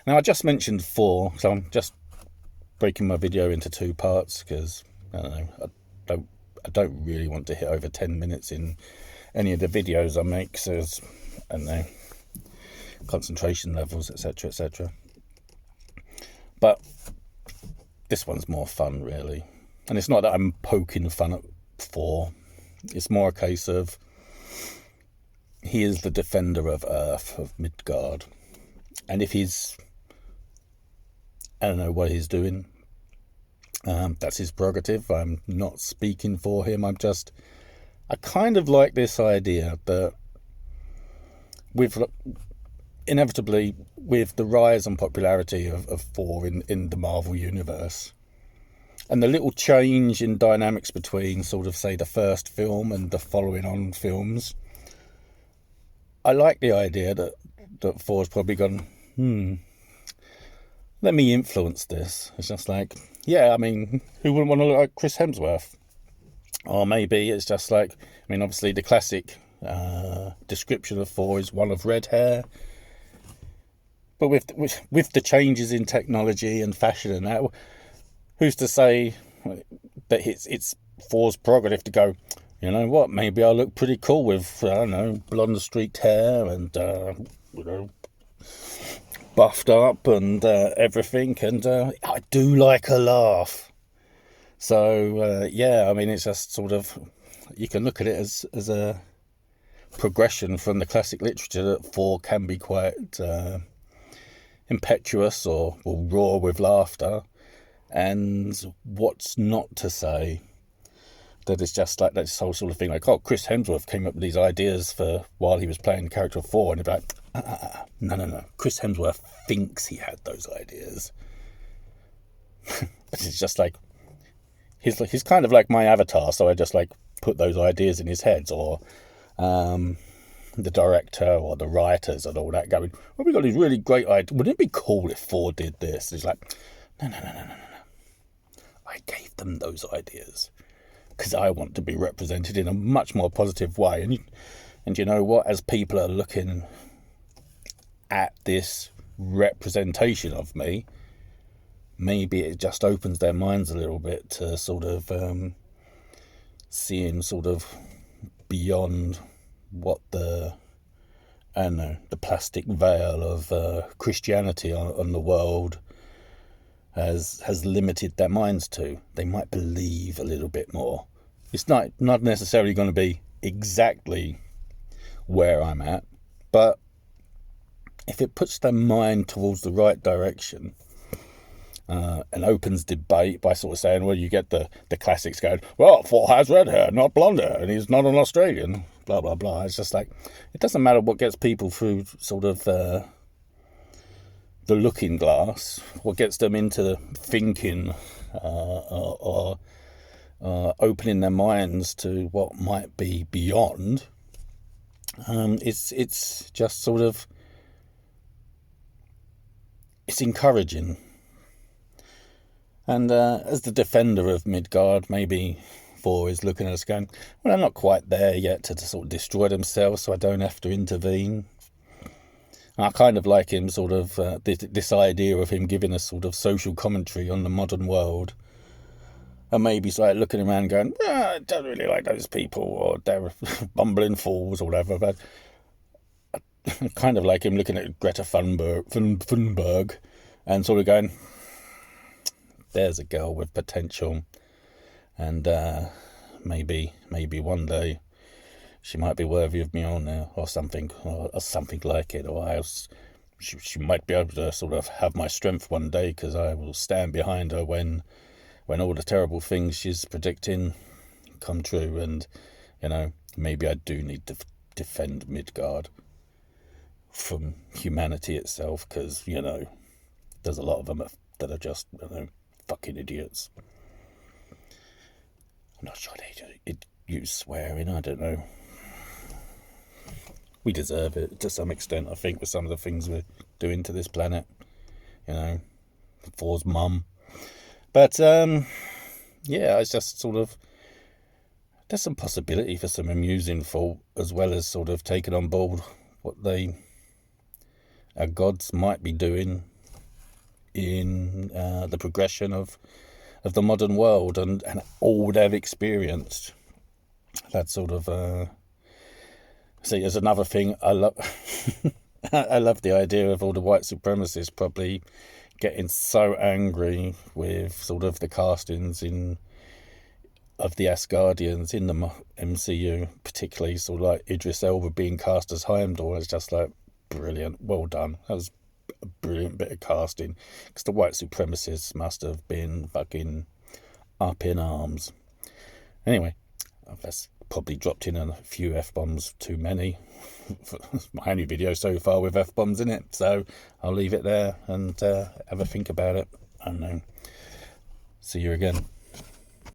Now, I just mentioned Thor, so I'm just breaking my video into two parts because I don't know. Don't I don't really want to hit over 10 minutes in any of the videos I make, so I don't know, concentration levels, etc., etc. But this one's more fun, really. And it's not that I'm poking fun at Thor. It's more a case of he is the defender of Earth, of Midgard. And if he's, I don't know what he's doing, that's his prerogative. I'm not speaking for him. I kind of like this idea that inevitably, with the rise and popularity of Thor in the Marvel Universe, and the little change in dynamics between sort of, say, the first film and the following on films, I like the idea that Thor's probably gone, let me influence this. It's just like, yeah, I mean, who wouldn't want to look like Chris Hemsworth? Or maybe it's just like, I mean, obviously the classic description of Thor is one of red hair. But with the changes in technology and fashion and that, who's to say that it's Thor's prerogative to go, you know what, maybe I look pretty cool with, I don't know, blonde streaked hair and, buffed up and everything. And I do like a laugh. So, yeah, I mean, it's just sort of, you can look at it as a progression from the classic literature that Thor can be quite impetuous or roar with laughter. And what's not to say that it's just like that whole sort of thing, like, oh, Chris Hemsworth came up with these ideas for while he was playing the character of Thor, and you're like, no. Chris Hemsworth thinks he had those ideas. It's just like, he's kind of like my avatar, so I just like put those ideas in his head, or the director or the writers and all that going, well, we got these really great ideas. Wouldn't it be cool if Thor did this? It's like, no. I gave them those ideas because I want to be represented in a much more positive way. And you know what? As people are looking at this representation of me, maybe it just opens their minds a little bit to sort of seeing sort of beyond what the plastic veil of Christianity on the world has limited their minds to. They might believe a little bit more. It's not necessarily going to be exactly where I'm at, but if it puts their mind towards the right direction and opens debate by sort of saying, well, you get the classics going, well, Thor has red hair, not blonde hair, and he's not an Australian, blah, blah, blah. It's just like, it doesn't matter what gets people through sort of the looking glass, what gets them into thinking or opening their minds to what might be beyond. It's just sort of, it's encouraging. And as the defender of Midgard, maybe Thor is looking at us going, well, I'm not quite there yet to sort of destroy themselves, so I don't have to intervene. I kind of like him sort of, this idea of him giving us sort of social commentary on the modern world. And maybe sort of looking around going, I don't really like those people, or they're bumbling fools or whatever. But I kind of like him looking at Greta Thunberg and sort of going, there's a girl with potential. And maybe one day she might be worthy of me on there, or something like it, or else she might be able to sort of have my strength one day, because I will stand behind her when all the terrible things she's predicting come true. And, you know, maybe I do need to defend Midgard from humanity itself, because, you know, there's a lot of them that are just, you know, fucking idiots. I'm not sure they use swearing, I don't know. We deserve it to some extent, I think, with some of the things we're doing to this planet. You know, Thor's mum. But, yeah, it's just sort of, there's some possibility for some amusing thought, as well as sort of taking on board what our gods might be doing in the progression of the modern world and all they've experienced. That sort of see, there's another thing I love. I love the idea of all the white supremacists probably getting so angry with sort of the castings of the Asgardians in the MCU, particularly sort of like Idris Elba being cast as Heimdall. It's just like brilliant, well done. That was a brilliant bit of casting, because the white supremacists must have been fucking up in arms. Anyway, that's probably dropped in a few F-bombs too many. My only video so far with F-bombs in it, so I'll leave it there and have a think about it. And see you again.